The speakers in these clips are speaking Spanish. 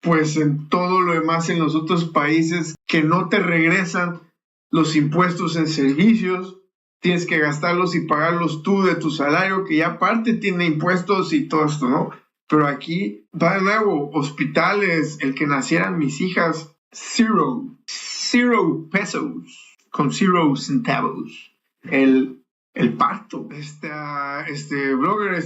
pues en todo lo demás en los otros países que no te regresan los impuestos en servicios, tienes que gastarlos y pagarlos tú de tu salario, que ya aparte tiene impuestos y todo esto, ¿no? Pero aquí, va de nuevo, hospitales, el que nacieran mis hijas, zero pesos, con 0 centavos, el parto. Este blogger,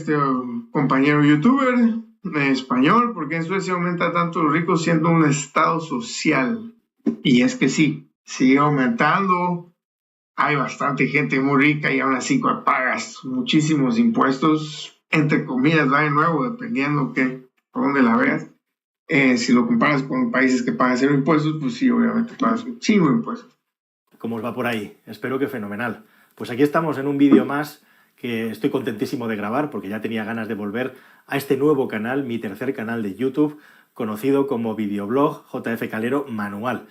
compañero youtuber español, ¿por qué en Suecia aumenta tanto los ricos siendo un estado social? Y es que sí, sigue aumentando. Hay bastante gente muy rica y aún así pagas muchísimos impuestos, entre comillas, va de nuevo, dependiendo por dónde la veas. Si lo comparas con países que pagan 0 impuestos, pues sí, obviamente pagas un chingo de impuestos. ¿Cómo os va por ahí? Espero que fenomenal. Pues aquí estamos en un vídeo más que estoy contentísimo de grabar porque ya tenía ganas de volver a este nuevo canal, mi tercer canal de YouTube, conocido como videoblog JF Calero Manual.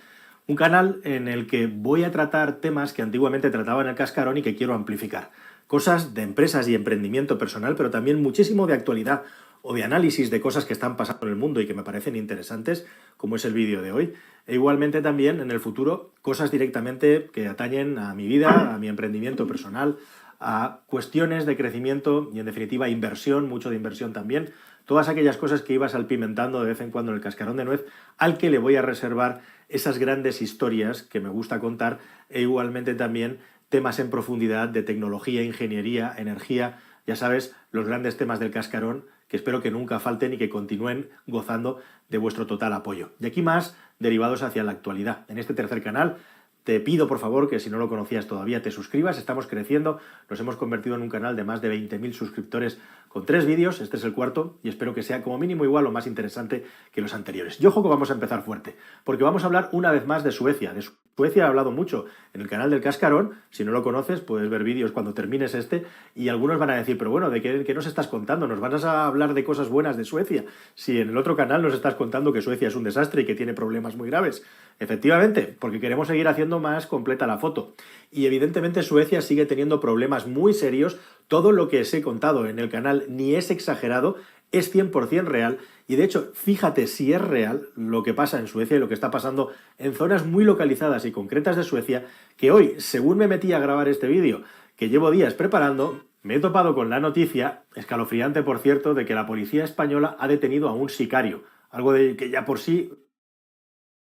Un canal en el que voy a tratar temas que antiguamente trataba en el Cascarón y que quiero amplificar. Cosas de empresas y emprendimiento personal, pero también muchísimo de actualidad o de análisis de cosas que están pasando en el mundo y que me parecen interesantes, como es el vídeo de hoy. E igualmente también en el futuro cosas directamente que atañen a mi vida, a mi emprendimiento personal, a cuestiones de crecimiento y en definitiva inversión, mucho de inversión también. Todas aquellas cosas que iba salpimentando de vez en cuando en el Cascarón de Nuez, al que le voy a reservar esas grandes historias que me gusta contar e igualmente también temas en profundidad de tecnología, ingeniería, energía, ya sabes, los grandes temas del Cascarón que espero que nunca falten y que continúen gozando de vuestro total apoyo. Y aquí más derivados hacia la actualidad. En este tercer canal te pido, por favor, que si no lo conocías todavía te suscribas. Estamos creciendo, nos hemos convertido en un canal de más de 20.000 suscriptores con 3 vídeos, este es el cuarto, y espero que sea como mínimo igual o más interesante que los anteriores. Y ojo que vamos a empezar fuerte, porque vamos a hablar una vez más de Suecia. De Suecia he hablado mucho en el canal del Cascarón, si no lo conoces puedes ver vídeos cuando termines este, y algunos van a decir, pero bueno, ¿de qué nos estás contando? ¿Nos vas a hablar de cosas buenas de Suecia? Si en el otro canal nos estás contando que Suecia es un desastre y que tiene problemas muy graves. Efectivamente, porque queremos seguir haciendo más completa la foto. Y evidentemente Suecia sigue teniendo problemas muy serios. Todo lo que os he contado en el canal ni es exagerado, es 100% real. Y de hecho, fíjate si es real lo que pasa en Suecia y lo que está pasando en zonas muy localizadas y concretas de Suecia, que hoy, según me metí a grabar este vídeo, que llevo días preparando, me he topado con la noticia, escalofriante por cierto, de que la policía española ha detenido a un sicario. Algo de que ya por sí...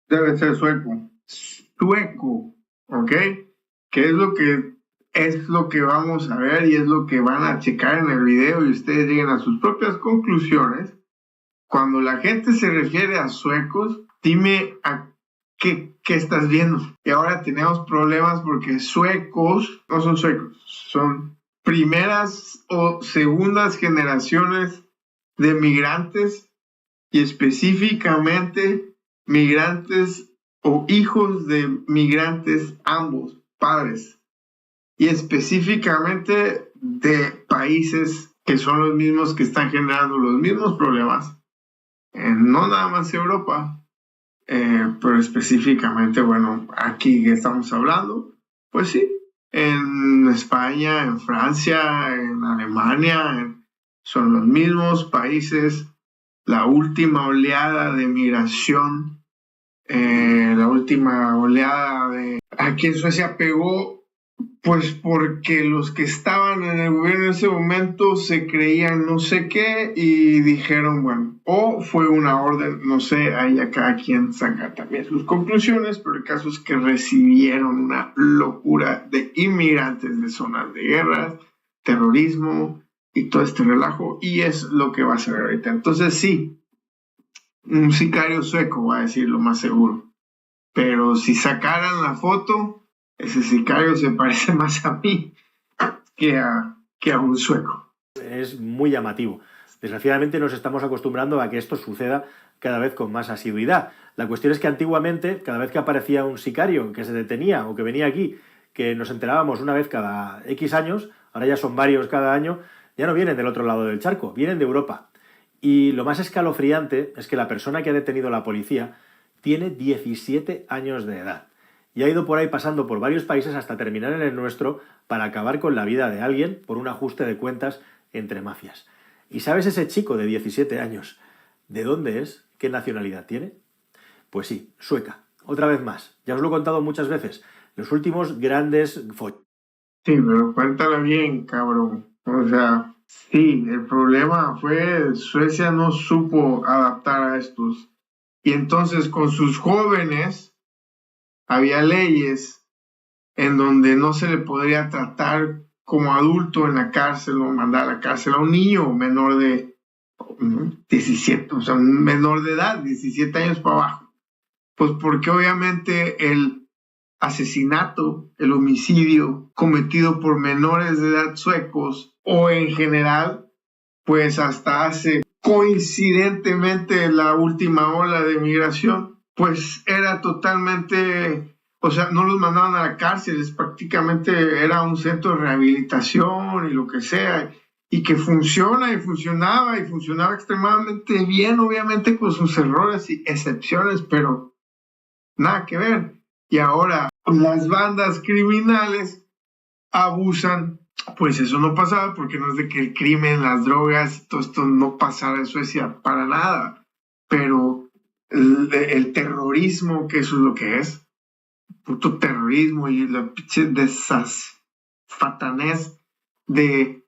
Debe ser sueco. Sueco, ¿ok? Que es lo que vamos a ver y es lo que van a checar en el video y ustedes lleguen a sus propias conclusiones. Cuando la gente se refiere a suecos, dime a qué estás viendo. Y ahora tenemos problemas porque suecos no son suecos, son primeras o segundas generaciones de migrantes y específicamente migrantes o hijos de migrantes, ambos padres, y específicamente de países que son los mismos que están generando los mismos problemas, no nada más Europa, pero específicamente, bueno, aquí que estamos hablando, pues sí, en España, en Francia, en Alemania, son los mismos países. La última oleada de migración, la última oleada de aquí en Suecia pegó, pues porque los que estaban en el gobierno en ese momento se creían no sé qué y dijeron, bueno, o fue una orden, no sé, ahí a cada quien saca también sus conclusiones, pero el caso es que recibieron una locura de inmigrantes de zonas de guerras, terrorismo y todo este relajo, y es lo que va a ser ahorita. Entonces sí, un sicario sueco va a decir lo más seguro, pero si sacaran la foto, ese sicario se parece más a mí que a un sueco. Es muy llamativo. Desgraciadamente nos estamos acostumbrando a que esto suceda cada vez con más asiduidad. La cuestión es que antiguamente, cada vez que aparecía un sicario que se detenía o que venía aquí, que nos enterábamos una vez cada X años, ahora ya son varios cada año, ya no vienen del otro lado del charco, vienen de Europa. Y lo más escalofriante es que la persona que ha detenido la policía tiene 17 años de edad. Y ha ido por ahí pasando por varios países hasta terminar en el nuestro para acabar con la vida de alguien por un ajuste de cuentas entre mafias. ¿Y sabes ese chico de 17 años ¿De dónde es? ¿Qué nacionalidad tiene? Pues sí, sueca. Otra vez más. Ya os lo he contado muchas veces. Los últimos grandes Sí, pero cuéntala bien, cabrón. O sea, sí, el problema fue Suecia no supo adaptar a estos. Y entonces con sus jóvenes había leyes en donde no se le podría tratar como adulto en la cárcel o mandar a la cárcel a un niño menor de 17, o sea, un menor de edad, 17 años para abajo. Pues porque obviamente el asesinato, el homicidio cometido por menores de edad suecos o en general, pues hasta hace coincidentemente la última ola de migración, pues era totalmente, o sea, no los mandaban a la cárcel, prácticamente era un centro de rehabilitación y lo que sea, y que funciona y funcionaba extremadamente bien, obviamente con sus errores y excepciones, pero nada que ver. Y ahora las bandas criminales abusan, pues eso no pasaba porque no es de que el crimen, las drogas, todo esto no pasara en Suecia para nada, pero el terrorismo, que eso es lo que es, puto terrorismo y la pinche desafatanés de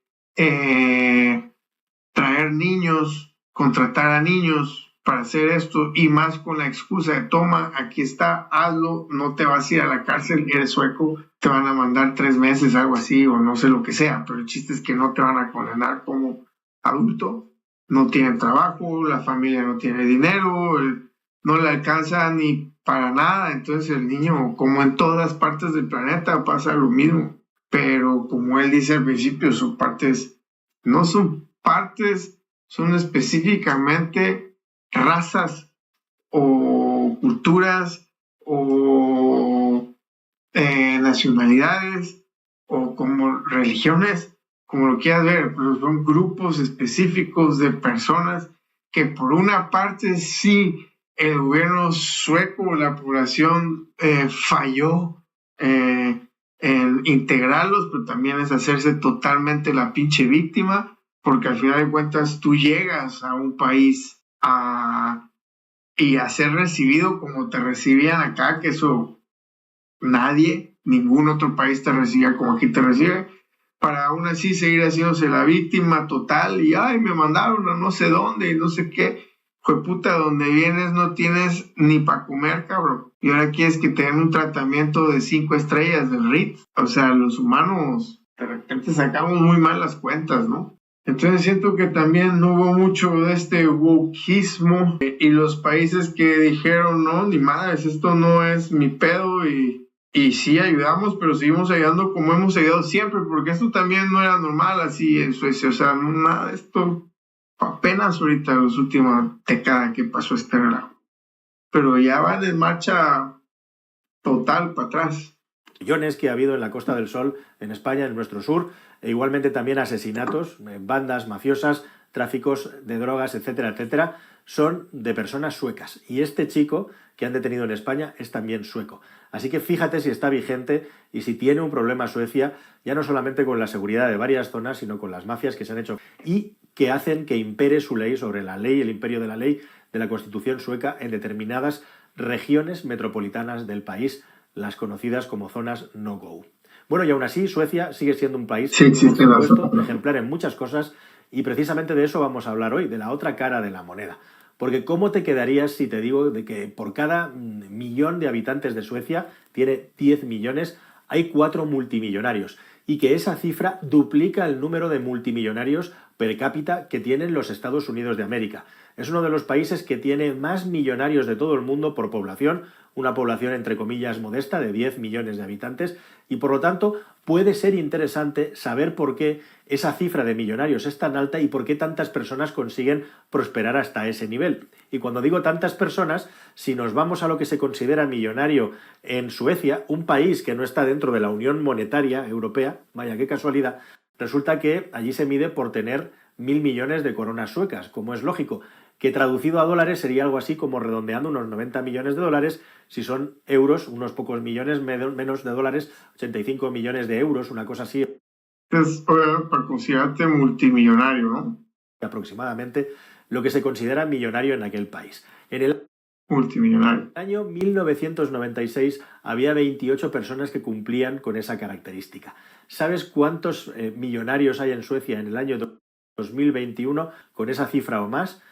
traer niños, contratar a niños para hacer esto y más con la excusa de toma, aquí está, hazlo, no te vas a ir a la cárcel, eres sueco, te van a mandar 3 meses, algo así, o no sé lo que sea, pero el chiste es que no te van a condenar como adulto, no tienen trabajo, la familia no tiene dinero, no le alcanza ni para nada, entonces el niño, como en todas partes del planeta, pasa lo mismo, pero como él dice al principio, sus partes no son partes, son específicamente razas o culturas o nacionalidades o como religiones, como lo quieras ver, pero son grupos específicos de personas que por una parte sí el gobierno sueco, la población falló en integrarlos, pero también es hacerse totalmente la pinche víctima, porque al final de cuentas tú llegas a un país y a ser recibido como te recibían acá, que eso nadie, ningún otro país te recibía como aquí te recibe, para aún así seguir haciéndose la víctima total y ay, me mandaron a no sé dónde y no sé qué. Fue puta, donde vienes no tienes ni para comer, cabrón. Y ahora quieres que te den un tratamiento de 5 estrellas del Ritz. O sea, los humanos de repente sacamos muy mal las cuentas, ¿no? Entonces siento que también no hubo mucho de este wokismo y los países que dijeron, no, ni madres, esto no es mi pedo y sí ayudamos, pero seguimos ayudando como hemos ayudado siempre, porque esto también no era normal así en Suecia, o sea, no, nada, esto apenas ahorita en las últimas décadas que pasó este relajo, pero ya van en marcha total para atrás. Millones que ha habido en la Costa del Sol, en España, en nuestro sur, e igualmente también asesinatos, bandas mafiosas, tráficos de drogas, etcétera, etcétera, son de personas suecas. Y este chico que han detenido en España es también sueco. Así que fíjate si está vigente y si tiene un problema Suecia, ya no solamente con la seguridad de varias zonas, sino con las mafias que se han hecho y que hacen que impere su ley sobre la ley, el imperio de la ley de la Constitución sueca en determinadas regiones metropolitanas del país, las conocidas como zonas no-go. Bueno, y aún así, Suecia sigue siendo un país, Sí, existe por supuesto, ejemplar en muchas cosas, y precisamente de eso vamos a hablar hoy, de la otra cara de la moneda. Porque ¿cómo te quedarías si te digo de que por cada millón de habitantes de Suecia, tiene 10 millones, hay 4 multimillonarios? Y que esa cifra duplica el número de multimillonarios per cápita que tienen los Estados Unidos de América. Es uno de los países que tiene más millonarios de todo el mundo por población, una población entre comillas modesta de 10 millones de habitantes, y por lo tanto puede ser interesante saber por qué esa cifra de millonarios es tan alta y por qué tantas personas consiguen prosperar hasta ese nivel. Y cuando digo tantas personas, si nos vamos a lo que se considera millonario en Suecia, un país que no está dentro de la Unión Monetaria Europea, vaya qué casualidad, resulta que allí se mide por tener 1.000 millones de coronas suecas, como es lógico, que traducido a dólares sería algo así como redondeando unos 90 millones de dólares, si son euros, unos pocos millones menos de dólares, 85 millones de euros, una cosa así. Es para considerarte multimillonario, ¿no? Aproximadamente, lo que se considera millonario en aquel país. En el Multimillonario. año 1996 había 28 personas que cumplían con esa característica. ¿Sabes cuántos millonarios hay en Suecia en el año 2021 con esa cifra o más?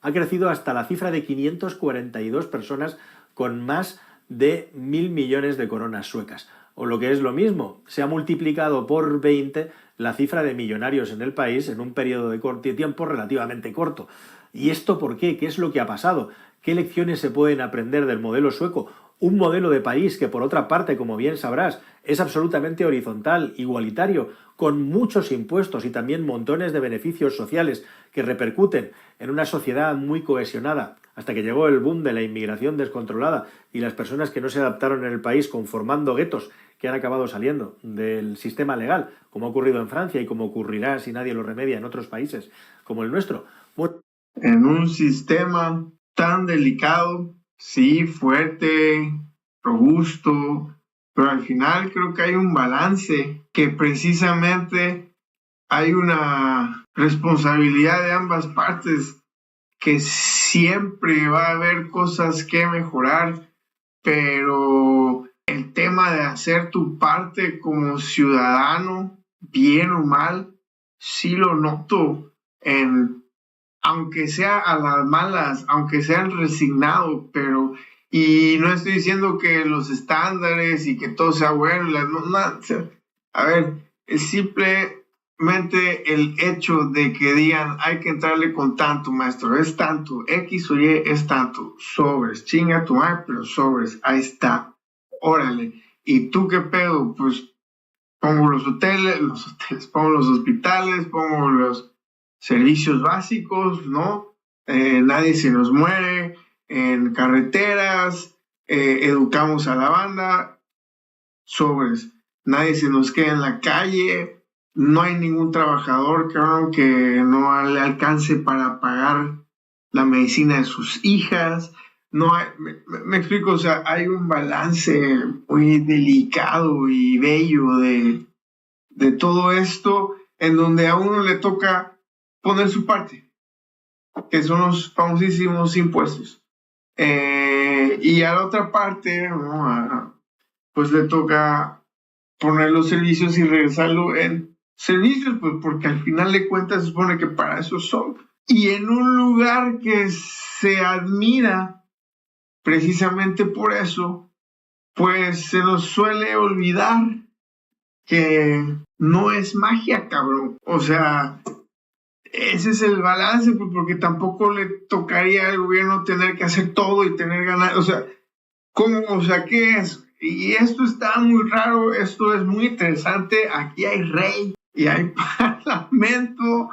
Ha crecido hasta la cifra de 542 personas con más de 1.000 millones de coronas suecas. O lo que es lo mismo, se ha multiplicado por 20 la cifra de millonarios en el país en un periodo de tiempo relativamente corto. ¿Y esto por qué? ¿Qué es lo que ha pasado? ¿Qué lecciones se pueden aprender del modelo sueco? Un modelo de país que, por otra parte, como bien sabrás, es absolutamente horizontal, igualitario, con muchos impuestos y también montones de beneficios sociales que repercuten en una sociedad muy cohesionada, hasta que llegó el boom de la inmigración descontrolada y las personas que no se adaptaron en el país conformando guetos que han acabado saliendo del sistema legal, como ha ocurrido en Francia y como ocurrirá si nadie lo remedia en otros países como el nuestro. En un sistema tan delicado, sí, fuerte, robusto, pero al final creo que hay un balance que precisamente hay una responsabilidad de ambas partes, que siempre va a haber cosas que mejorar, pero el tema de hacer tu parte como ciudadano, bien o mal, sí lo noto aunque sea a las malas, aunque sean resignados, pero, y no estoy diciendo que los estándares y que todo sea bueno, a ver, es simplemente el hecho de que digan, hay que entrarle con tanto, maestro, es tanto, X o Y es tanto, sobres, chinga tu madre, pero sobres, ahí está, órale, ¿y tú qué pedo? Pues pongo los hoteles, pongo los hospitales, pongo los servicios básicos, ¿no? Nadie se nos muere en carreteras, educamos a la banda, sobres, nadie se nos queda en la calle, no hay ningún trabajador que no le alcance para pagar la medicina de sus hijas, no hay, me explico, o sea, hay un balance muy delicado y bello de todo esto, en donde a uno le toca poner su parte, que son los famosísimos impuestos. Y a la otra parte, ¿no? Pues le toca poner los servicios y regresarlo en servicios, pues porque al final de cuentas se supone que para eso son. Y en un lugar que se admira precisamente por eso, pues se nos suele olvidar que no es magia, cabrón. O sea, ese es el balance, pues porque tampoco le tocaría al gobierno tener que hacer todo y tener ganas. O sea, ¿cómo? O sea, ¿qué es? Y esto está muy raro, esto es muy interesante. Aquí hay rey y hay parlamento,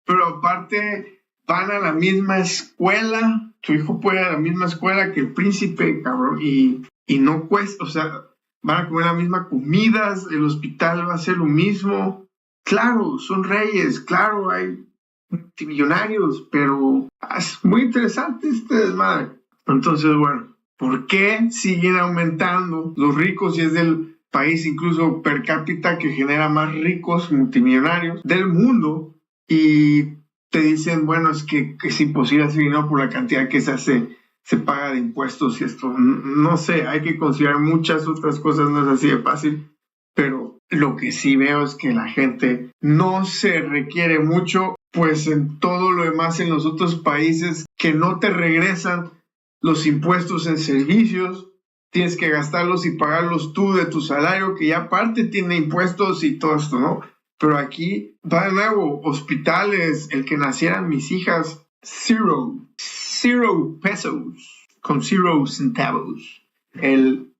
pero aparte van a la misma escuela. Tu hijo puede ir a la misma escuela que el príncipe, cabrón, y no cuesta, o sea, van a comer la misma comida, el hospital va a ser lo mismo. Claro, son reyes, claro, hay multimillonarios, pero es muy interesante este desmadre. Entonces, bueno, ¿por qué siguen aumentando los ricos si es del país incluso per cápita que genera más ricos multimillonarios del mundo? Y te dicen, bueno, es que es imposible hacer dinero por la cantidad que se paga de impuestos y esto, no sé, hay que considerar muchas otras cosas, no es así de fácil, pero lo que sí veo es que la gente no se requiere mucho, pues en todo lo demás en los otros países que no te regresan los impuestos en servicios, tienes que gastarlos y pagarlos tú de tu salario, que ya aparte tiene impuestos y todo esto, ¿no? Pero aquí, va de nuevo, hospitales, el que nacieran mis hijas, zero pesos, con 0 centavos, el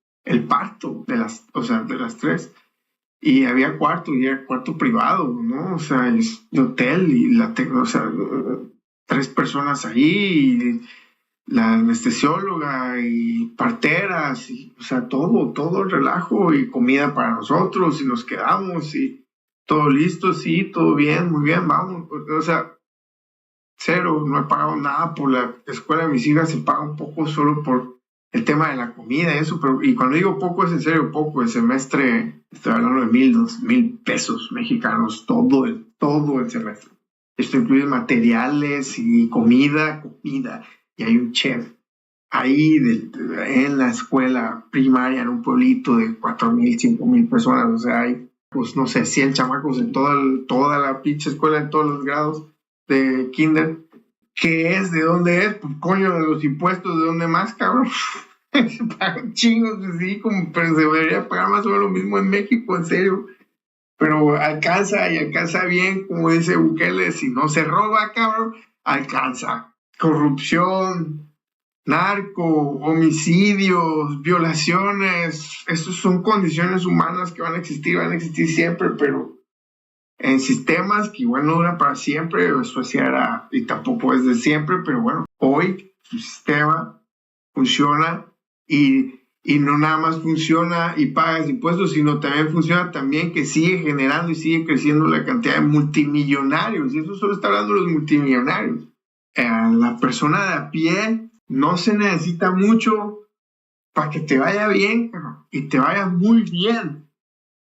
parto de las tres. Y había cuarto privado, ¿no? O sea, el hotel y o sea, 3 personas ahí, y la anestesióloga y parteras, y, o sea, todo el relajo y comida para nosotros y nos quedamos y todo listo, sí, todo bien, muy bien, vamos. O sea, cero, no he pagado nada por la escuela de mis hijas, se paga un poco solo por el tema de la comida y eso, pero, y cuando digo poco es en serio poco, el semestre, estoy hablando de 1,000, 2,000 pesos mexicanos, todo el semestre. Esto incluye materiales y comida. Y hay un chef ahí en la escuela primaria, en un pueblito de 4,000, 5,000 personas. O sea, hay, pues no sé, 100 chamacos en toda la pinche escuela, en todos los grados de kinder. ¿Qué es? ¿De dónde es? Pues coño, de los impuestos, ¿de dónde más, cabrón? Se pagan chingos, pues sí, pero se debería pagar más o menos lo mismo en México, en serio. Pero alcanza bien, como dice Bukele, si no se roba, cabrón, alcanza. Corrupción, narco, homicidios, violaciones, estos son condiciones humanas que van a existir siempre, pero en sistemas que igual no duran para siempre. Suecia era, y tampoco es de siempre, pero bueno, hoy su sistema funciona y no nada más funciona y pagas impuestos, sino también funciona también que sigue generando y sigue creciendo la cantidad de multimillonarios, y eso solo está hablando de los multimillonarios. La persona de a pie no se necesita mucho para que te vaya bien y te vaya muy bien.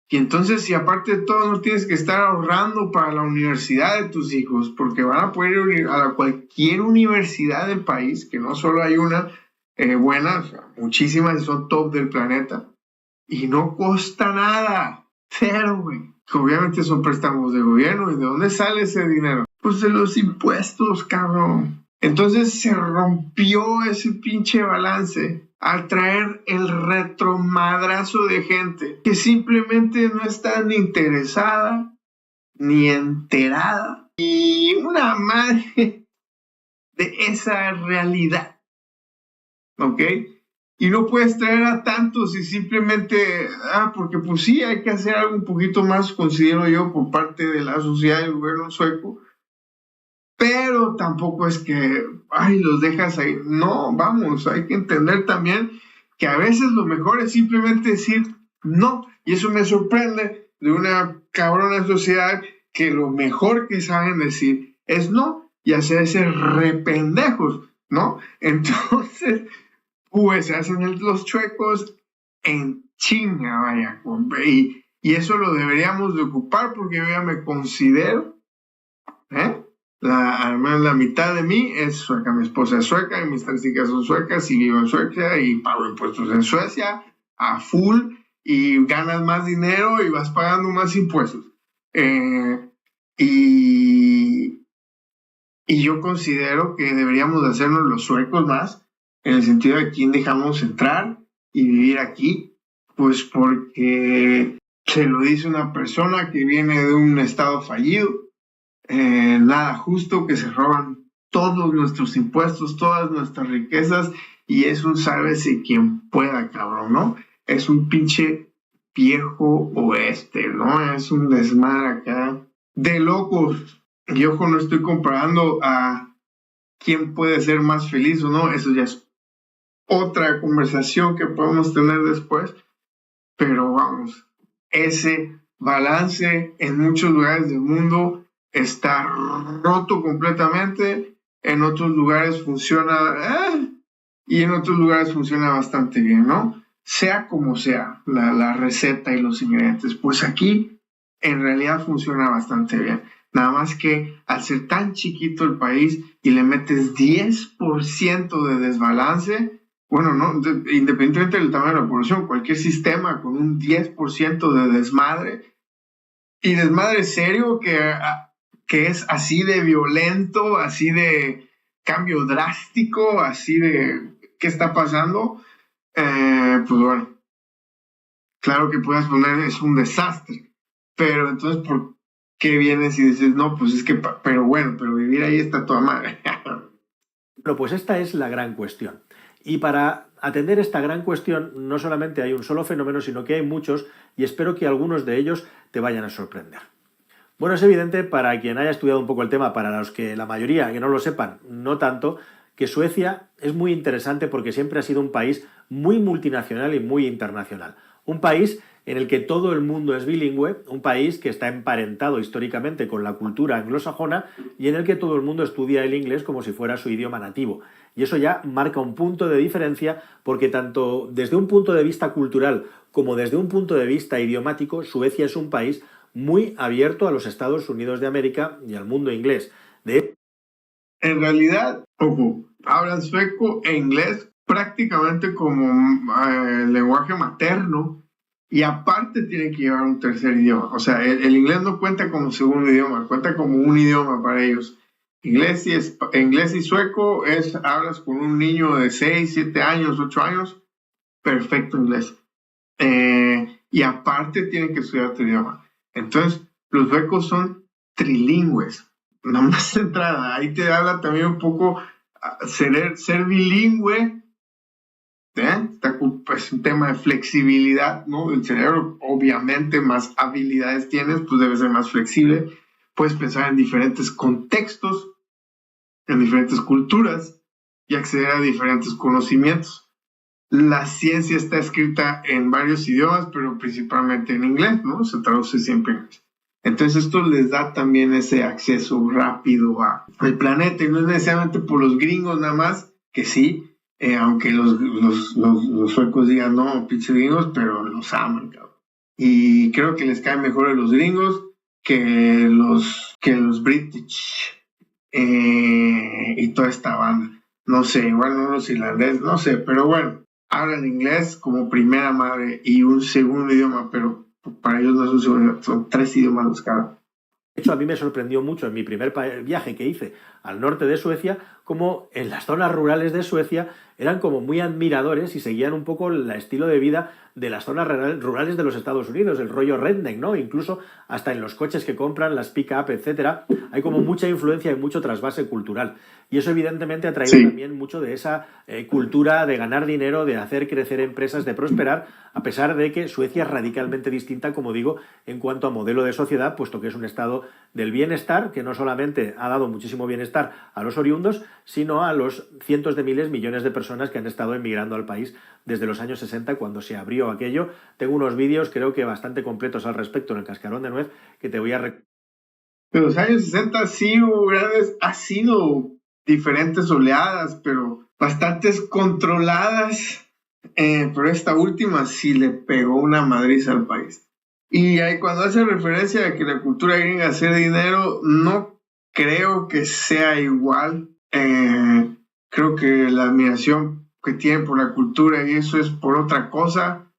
Y entonces, si aparte de todo no tienes que estar ahorrando para la universidad de tus hijos, porque van a poder ir a cualquier universidad del país, que no solo hay una buena, o sea, muchísimas y son top del planeta, y no cuesta nada, cero, güey. Obviamente son préstamos de gobierno. ¿Y de dónde sale ese dinero? Pues de los impuestos, cabrón. Entonces se rompió ese pinche balance al traer el retromadrazo de gente que simplemente no está ni interesada ni enterada y una madre de esa realidad, ¿ok? Y no puedes traer a tantos y simplemente, porque pues sí, hay que hacer algo un poquito más, considero yo, por parte de la sociedad y el gobierno sueco, pero tampoco es que, los dejas ahí. No, vamos, hay que entender también que a veces lo mejor es simplemente decir no. Y eso me sorprende de una cabrona sociedad que lo mejor que saben decir es no y hacerse rependejos, ¿no? Entonces, pues se hacen los chuecos en chinga, vaya, y eso lo deberíamos de ocupar porque yo ya me considero, al menos la mitad de mí es sueca. Mi esposa es sueca y mis 3 hijas son suecas y vivo en Suecia y pago impuestos en Suecia a full y ganas más dinero y vas pagando más impuestos. Y yo considero que deberíamos de hacernos los suecos más, en el sentido de quién dejamos entrar y vivir aquí, pues porque se lo dice una persona que viene de un estado fallido, nada justo, que se roban todos nuestros impuestos, todas nuestras riquezas, y es un sálvese quien pueda, cabrón, ¿no? Es un pinche viejo oeste, ¿no? Es un desmadre acá de locos. Y ojo, no estoy comparando a quién puede ser más feliz o no, eso ya es otra conversación que podemos tener después, pero vamos, ese balance en muchos lugares del mundo está roto completamente, en otros lugares funciona y en otros lugares funciona bastante bien, ¿no? Sea como sea la receta y los ingredientes, pues aquí en realidad funciona bastante bien. Nada más que al ser tan chiquito el país y le metes 10% de desbalance, bueno, no, independientemente del tamaño de la población, cualquier sistema con un 10% de desmadre, y desmadre serio que es así de violento, así de cambio drástico, así de ¿qué está pasando? Pues bueno, claro que puedes poner es un desastre, pero entonces ¿por qué vienes y dices no? Pues es que, pero vivir ahí está toda madre. Bueno, pues esta es la gran cuestión. Y para atender esta gran cuestión no solamente hay un solo fenómeno, sino que hay muchos, y espero que algunos de ellos te vayan a sorprender. Bueno, es evidente para quien haya estudiado un poco el tema, para los que la mayoría que no lo sepan, no tanto, que Suecia es muy interesante porque siempre ha sido un país muy multinacional y muy internacional. Un país en el que todo el mundo es bilingüe, un país que está emparentado históricamente con la cultura anglosajona y en el que todo el mundo estudia el inglés como si fuera su idioma nativo. Y eso ya marca un punto de diferencia porque tanto desde un punto de vista cultural como desde un punto de vista idiomático, Suecia es un país muy abierto a los Estados Unidos de América y al mundo inglés. En realidad, ojo, hablan sueco e inglés prácticamente como lenguaje materno y aparte tienen que llevar un tercer idioma. O sea, el inglés no cuenta como segundo idioma, cuenta como un idioma para ellos. Inglés y sueco hablas con un niño de 6, 7 años, 8 años, perfecto inglés. Y aparte tienen que estudiar otro idioma. Entonces, los suecos son trilingües. Nada más de entrada, ahí te habla también un poco ser bilingüe. Es un tema de flexibilidad, ¿no? El cerebro, obviamente, más habilidades tienes, pues debe ser más flexible. Puedes pensar en diferentes contextos, en diferentes culturas y acceder a diferentes conocimientos. La ciencia está escrita en varios idiomas, pero principalmente en inglés, ¿no? Se traduce siempre en inglés. Entonces esto les da también ese acceso rápido al planeta, y no es necesariamente por los gringos nada más, que sí, aunque los suecos digan, no, pinches gringos, pero los aman, cabrón. Y creo que les caen mejor a los gringos que los British y toda esta banda. No sé, igual no los irlandeses, no sé, pero bueno, hablan inglés como primera madre y un segundo idioma, pero para ellos no es un segundo idioma, son 3 idiomas los cada. De hecho, a mí me sorprendió mucho en mi primer viaje que hice al norte de Suecia, como en las zonas rurales de Suecia eran como muy admiradores y seguían un poco el estilo de vida de las zonas rurales de los Estados Unidos, el rollo redneck, ¿no? Incluso hasta en los coches que compran, las pick-up, etcétera, hay como mucha influencia y mucho trasvase cultural. Y eso evidentemente ha traído también mucho de esa cultura de ganar dinero, de hacer crecer empresas, de prosperar, a pesar de que Suecia es radicalmente distinta, como digo, en cuanto a modelo de sociedad, puesto que es un estado del bienestar, que no solamente ha dado muchísimo bienestar a los oriundos, sino a los cientos de miles, millones de personas que han estado emigrando al país desde los años 60, cuando se abrió aquello. Tengo unos vídeos, creo que bastante completos al respecto, en el Cascarón de Nuez, que te voy a recomendar. En los años 60 sí hubo ha sido diferentes oleadas, pero bastantes controladas, pero esta última sí le pegó una madriza al país. Y ahí cuando hace referencia a que la cultura gringa hacer dinero, no creo que sea igual. Creo que la admiración que tienen por la cultura y eso es por otra cosa,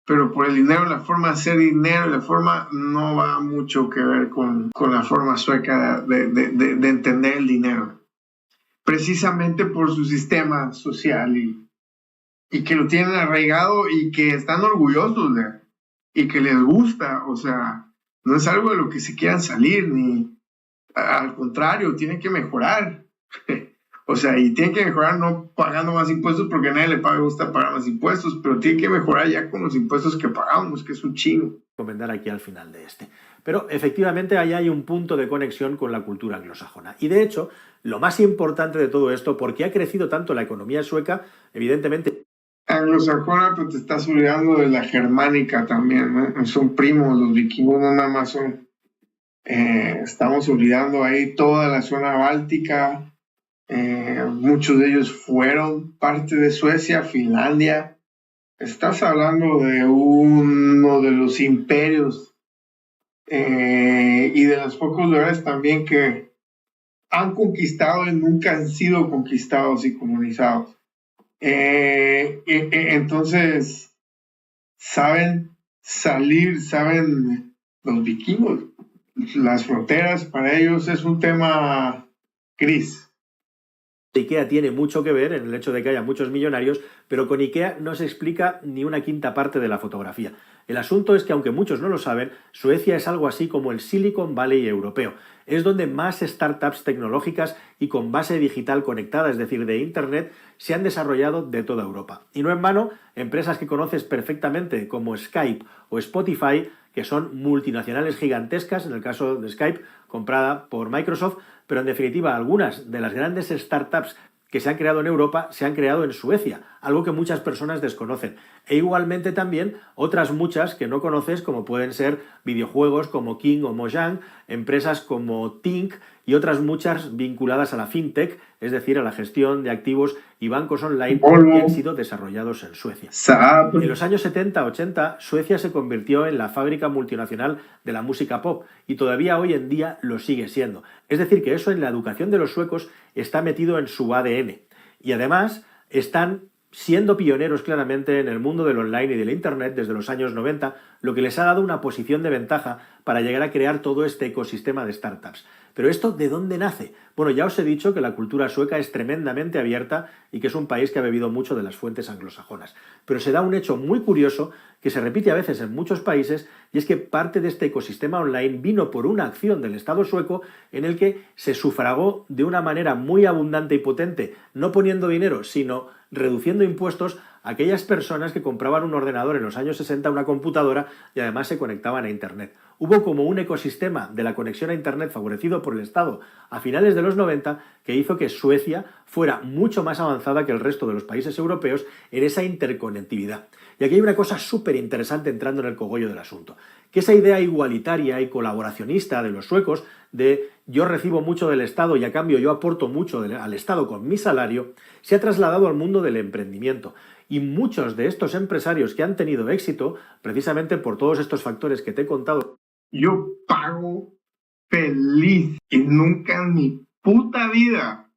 pero por el dinero, la forma de hacer dinero, la forma no va mucho que ver con la forma sueca de entender el dinero. Precisamente por su sistema social y que lo tienen arraigado y que están orgullosos de y que les gusta, o sea, no es algo de lo que se quieran salir, ni al contrario, tienen que mejorar. O sea, y tienen que mejorar no pagando más impuestos porque a nadie le gusta pagar más impuestos, pero tienen que mejorar ya con los impuestos que pagamos, que es un chingo. Comentar aquí al final de este. Pero efectivamente ahí hay un punto de conexión con la cultura anglosajona. Y de hecho, lo más importante de todo esto, porque ha crecido tanto la economía sueca, evidentemente... Anglosajona, pero te estás olvidando de la germánica también, ¿no? Son primos, los vikingos no nada más son... estamos olvidando ahí toda la zona báltica. Muchos de ellos fueron parte de Suecia, Finlandia. Estás hablando de uno de los imperios y de los pocos lugares también que han conquistado y nunca han sido conquistados y colonizados. Entonces, saben salir, saben los vikingos. Las fronteras para ellos es un tema gris. IKEA tiene mucho que ver en el hecho de que haya muchos millonarios, pero con IKEA no se explica ni una quinta parte de la fotografía. El asunto es que, aunque muchos no lo saben, Suecia es algo así como el Silicon Valley europeo. Es donde más startups tecnológicas y con base digital conectada, es decir, de Internet, se han desarrollado de toda Europa. Y no en vano, empresas que conoces perfectamente como Skype o Spotify, que son multinacionales gigantescas, en el caso de Skype, comprada por Microsoft, pero en definitiva algunas de las grandes startups que se han creado en Europa se han creado en Suecia, algo que muchas personas desconocen. E igualmente también otras muchas que no conoces, como pueden ser videojuegos como King o Mojang, empresas como Tink y otras muchas vinculadas a la fintech, es decir, a la gestión de activos y bancos online que han sido desarrollados en Suecia. En los años 70-80, Suecia se convirtió en la fábrica multinacional de la música pop y todavía hoy en día lo sigue siendo. Es decir, que eso en la educación de los suecos está metido en su ADN. Y además están siendo pioneros claramente en el mundo del online y del Internet desde los años 90, lo que les ha dado una posición de ventaja para llegar a crear todo este ecosistema de startups. Pero ¿esto de dónde nace? Bueno, ya os he dicho que la cultura sueca es tremendamente abierta y que es un país que ha bebido mucho de las fuentes anglosajonas. Pero se da un hecho muy curioso que se repite a veces en muchos países, y es que parte de este ecosistema online vino por una acción del Estado sueco en el que se sufragó de una manera muy abundante y potente, no poniendo dinero, sino reduciendo impuestos a aquellas personas que compraban un ordenador en los años 60, una computadora, y además se conectaban a Internet. Hubo como un ecosistema de la conexión a Internet favorecido por el Estado a finales de los 90 que hizo que Suecia fuera mucho más avanzada que el resto de los países europeos en esa interconectividad. Y aquí hay una cosa súper interesante entrando en el cogollo del asunto, que esa idea igualitaria y colaboracionista de los suecos de yo recibo mucho del Estado y a cambio yo aporto mucho al Estado con mi salario, se ha trasladado al mundo del emprendimiento. Y muchos de estos empresarios que han tenido éxito, precisamente por todos estos factores que te he contado, yo pago feliz y nunca en mi puta vida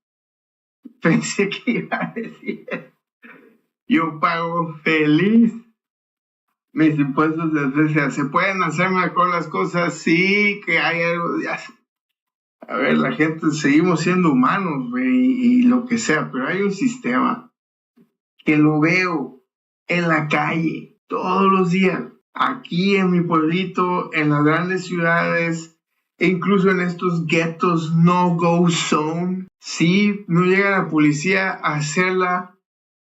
pensé que iba a decir eso. Yo pago feliz mis impuestos de Suecia. ¿Se pueden hacer mejor las cosas? Sí, que hay algo. A ver, la gente, seguimos siendo humanos, güey, y lo que sea, pero hay un sistema que lo veo en la calle todos los días, aquí en mi pueblito, en las grandes ciudades, e incluso en estos guetos no-go zone. Sí, no llega la policía a hacerla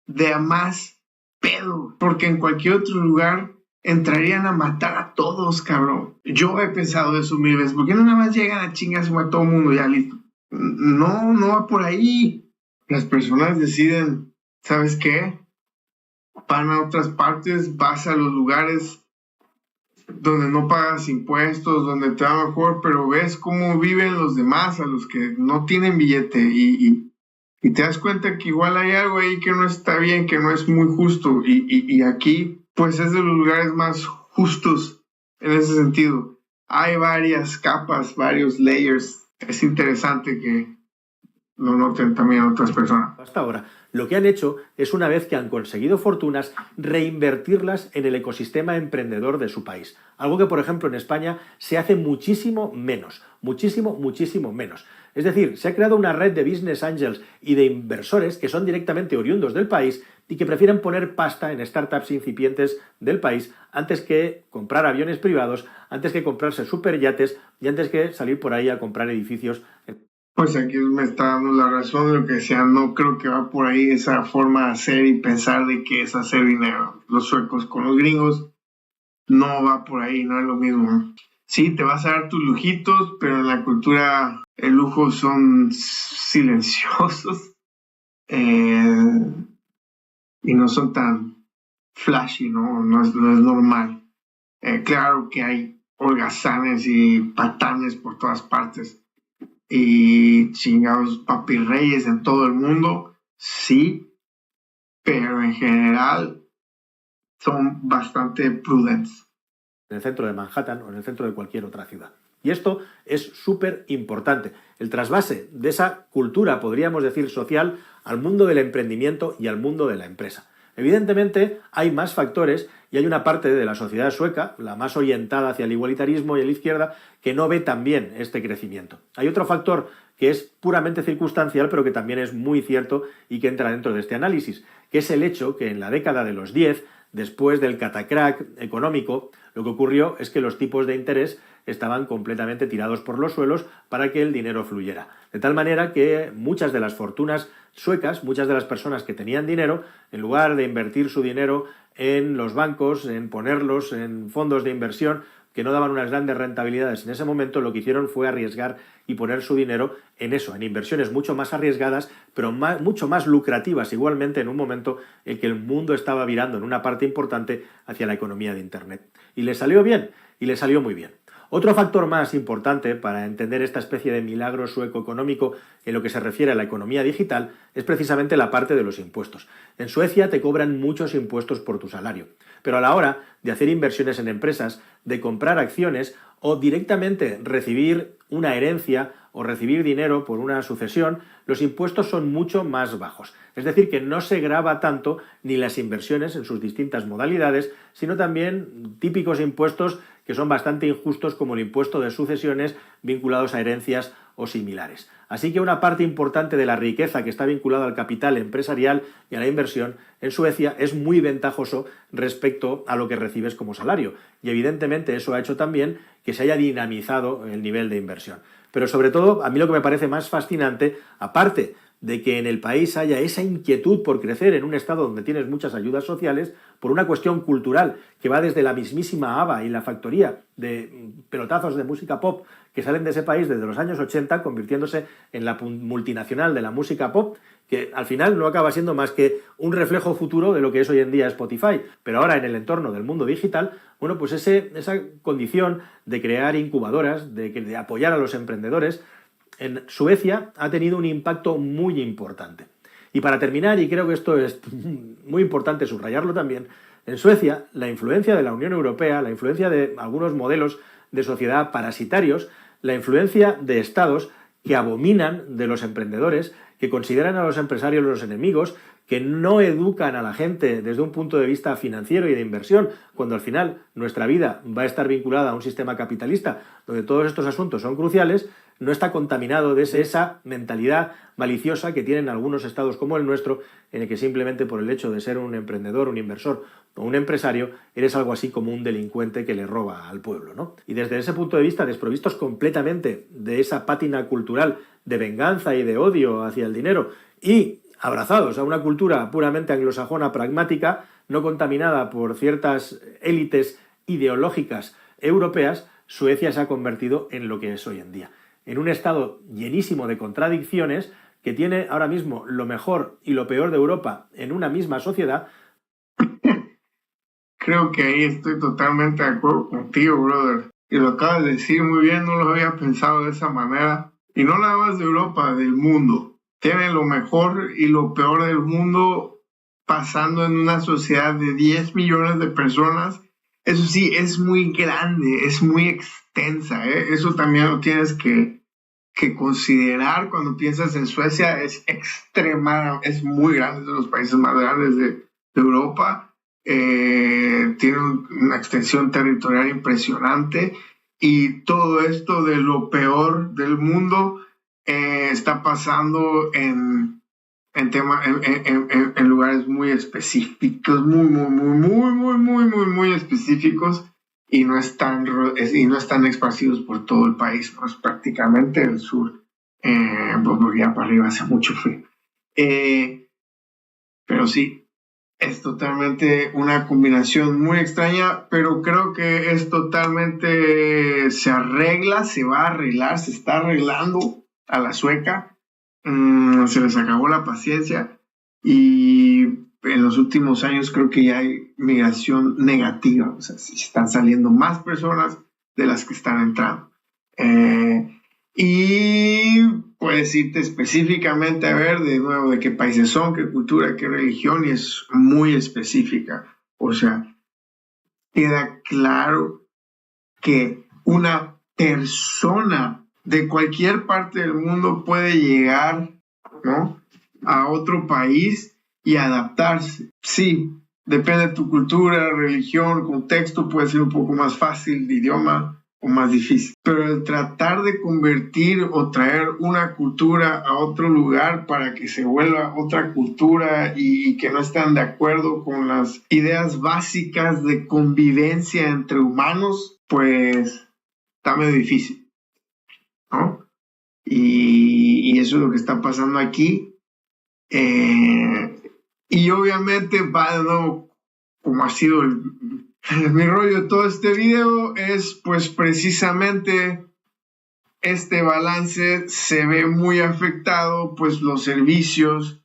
de a más pedo, porque en cualquier otro lugar entrarían a matar a todos, cabrón. Yo he pensado eso mil veces, ¿por qué no nada más llegan a chingarse a todo el mundo ya listo? No, no va por ahí. Las personas deciden, ¿sabes qué? Van a otras partes, vas a los lugares donde no pagas impuestos, donde te va mejor, pero ves cómo viven los demás, a los que no tienen billete, y te das cuenta que igual hay algo ahí que no está bien, que no es muy justo, y aquí pues es de los lugares más justos en ese sentido. Hay varias capas, varios layers. Es interesante que lo noten también otras personas. Hasta ahora, lo que han hecho es, una vez que han conseguido fortunas, reinvertirlas en el ecosistema emprendedor de su país. Algo que, por ejemplo, en España se hace muchísimo menos. Muchísimo, muchísimo menos. Es decir, se ha creado una red de business angels y de inversores que son directamente oriundos del país y que prefieren poner pasta en startups incipientes del país antes que comprar aviones privados, antes que comprarse superyates y antes que salir por ahí a comprar edificios. Pues aquí me está dando la razón de lo que decía. No creo que va por ahí esa forma de hacer y pensar de que es hacer dinero. Los suecos con los gringos no va por ahí, no es lo mismo. Sí, te vas a dar tus lujitos, pero en la cultura el lujo son silenciosos y no son tan flashy, no es normal. Claro que hay holgazanes y patanes por todas partes y chingados papirreyes en todo el mundo, sí, pero en general son bastante prudentes. En el centro de Manhattan o en el centro de cualquier otra ciudad. Y esto es súper importante. El trasvase de esa cultura, podríamos decir, social, al mundo del emprendimiento y al mundo de la empresa. Evidentemente, hay más factores y hay una parte de la sociedad sueca, la más orientada hacia el igualitarismo y a la izquierda, que no ve tan bien este crecimiento. Hay otro factor que es puramente circunstancial, pero que también es muy cierto y que entra dentro de este análisis, que es el hecho que en la década de los 10, después del catacrack económico, lo que ocurrió es que los tipos de interés estaban completamente tirados por los suelos para que el dinero fluyera. De tal manera que muchas de las fortunas suecas, muchas de las personas que tenían dinero, en lugar de invertir su dinero en los bancos, en ponerlos en fondos de inversión, que no daban unas grandes rentabilidades en ese momento, lo que hicieron fue arriesgar y poner su dinero en eso, en inversiones mucho más arriesgadas, pero mucho más lucrativas igualmente en un momento en que el mundo estaba virando en una parte importante hacia la economía de Internet. Y le salió bien, y le salió muy bien. Otro factor más importante para entender esta especie de milagro sueco económico en lo que se refiere a la economía digital es precisamente la parte de los impuestos. En Suecia te cobran muchos impuestos por tu salario, pero a la hora de hacer inversiones en empresas, de comprar acciones o directamente recibir una herencia o recibir dinero por una sucesión, los impuestos son mucho más bajos. Es decir, que no se grava tanto ni las inversiones en sus distintas modalidades, sino también típicos impuestos que son bastante injustos, como el impuesto de sucesiones vinculados a herencias o similares. Así que una parte importante de la riqueza que está vinculada al capital empresarial y a la inversión en Suecia es muy ventajoso respecto a lo que recibes como salario. Y evidentemente eso ha hecho también que se haya dinamizado el nivel de inversión. Pero sobre todo, a mí lo que me parece más fascinante, aparte de que en el país haya esa inquietud por crecer en un estado donde tienes muchas ayudas sociales, por una cuestión cultural que va desde la mismísima ABBA y la factoría de pelotazos de música pop que salen de ese país desde los años 80, convirtiéndose en la multinacional de la música pop, que al final no acaba siendo más que un reflejo futuro de lo que es hoy en día Spotify. Pero ahora en el entorno del mundo digital, bueno, pues esa condición de crear incubadoras, de apoyar a los emprendedores, en Suecia ha tenido un impacto muy importante. Y para terminar, y creo que esto es muy importante subrayarlo también, en Suecia la influencia de la Unión Europea, la influencia de algunos modelos de sociedad parasitarios, la influencia de estados que abominan de los emprendedores, que consideran a los empresarios los enemigos, que no educan a la gente desde un punto de vista financiero y de inversión, cuando al final nuestra vida va a estar vinculada a un sistema capitalista donde todos estos asuntos son cruciales, no está contaminado de esa mentalidad maliciosa que tienen algunos estados como el nuestro, en el que simplemente por el hecho de ser un emprendedor, un inversor o un empresario, eres algo así como un delincuente que le roba al pueblo, ¿no? Y desde ese punto de vista, desprovistos completamente de esa pátina cultural de venganza y de odio hacia el dinero y abrazados a una cultura puramente anglosajona pragmática, no contaminada por ciertas élites ideológicas europeas, Suecia se ha convertido en lo que es hoy en día. En un estado llenísimo de contradicciones, que tiene ahora mismo lo mejor y lo peor de Europa en una misma sociedad. Creo que ahí estoy totalmente de acuerdo contigo, brother. Y lo acabas de decir muy bien, no lo había pensado de esa manera. Y no nada más de Europa, del mundo. Tiene lo mejor y lo peor del mundo pasando en una sociedad de 10 millones de personas. Eso sí, es muy grande, es muy extensa, ¿eh? Eso también lo tienes que considerar cuando piensas en Suecia. Es es muy grande, es de los países más grandes de Europa. Tiene una extensión territorial impresionante y todo esto de lo peor del mundo está pasando en lugares muy específicos, muy específicos, y no están esparcidos por todo el país, ¿no? Es prácticamente el sur, porque ya para arriba hace mucho frío. Pero sí, es totalmente una combinación muy extraña, pero creo que es totalmente, se va a arreglar, se está arreglando a la sueca. Se les acabó la paciencia y en los últimos años creo que ya hay migración negativa, o sea, están saliendo más personas de las que están entrando. Y puedes irte específicamente a ver de nuevo de qué países son, qué cultura, qué religión, y es muy específica. O sea, queda claro que una persona de cualquier parte del mundo puede llegar, ¿no?, a otro país y adaptarse. Sí, depende de tu cultura, religión, contexto, puede ser un poco más fácil de idioma o más difícil. Pero el tratar de convertir o traer una cultura a otro lugar para que se vuelva otra cultura y que no estén de acuerdo con las ideas básicas de convivencia entre humanos, pues está medio difícil, ¿no? Y eso es lo que está pasando aquí. Y obviamente va de nuevo, como ha sido Mi rollo de todo este video es pues precisamente este balance. Se ve muy afectado pues los servicios.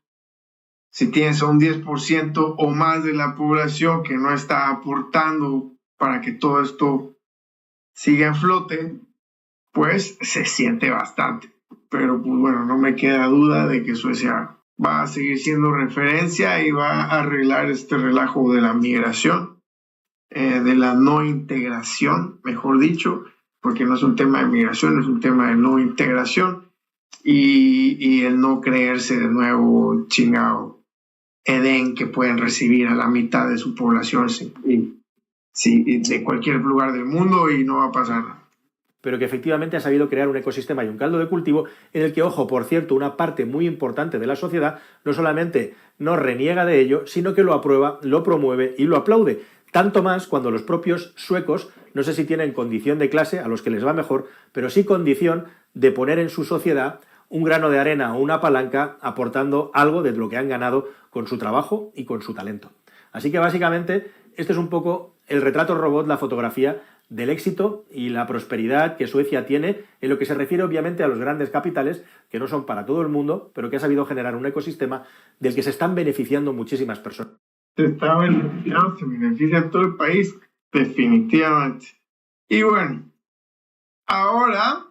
Si tienes a un 10% o más de la población que no está aportando para que todo esto siga en flote, pues se siente bastante. Pero pues bueno, no me queda duda de que Suecia va a seguir siendo referencia y va a arreglar este relajo de la migración, de la no integración, mejor dicho, porque no es un tema de migración, es un tema de no integración y el no creerse de nuevo chingado Edén que pueden recibir a la mitad de su población de cualquier lugar del mundo y no va a pasar nada. Pero que efectivamente ha sabido crear un ecosistema y un caldo de cultivo en el que, ojo, por cierto, una parte muy importante de la sociedad no solamente no reniega de ello, sino que lo aprueba, lo promueve y lo aplaude. Tanto más cuando los propios suecos, no sé si tienen condición de clase, a los que les va mejor, pero sí condición de poner en su sociedad un grano de arena o una palanca aportando algo de lo que han ganado con su trabajo y con su talento. Así que básicamente este es un poco el retrato robot, la fotografía del éxito y la prosperidad que Suecia tiene en lo que se refiere obviamente a los grandes capitales, que no son para todo el mundo, pero que ha sabido generar un ecosistema del que se están beneficiando muchísimas personas. Se beneficia todo el país, definitivamente. Y bueno, ahora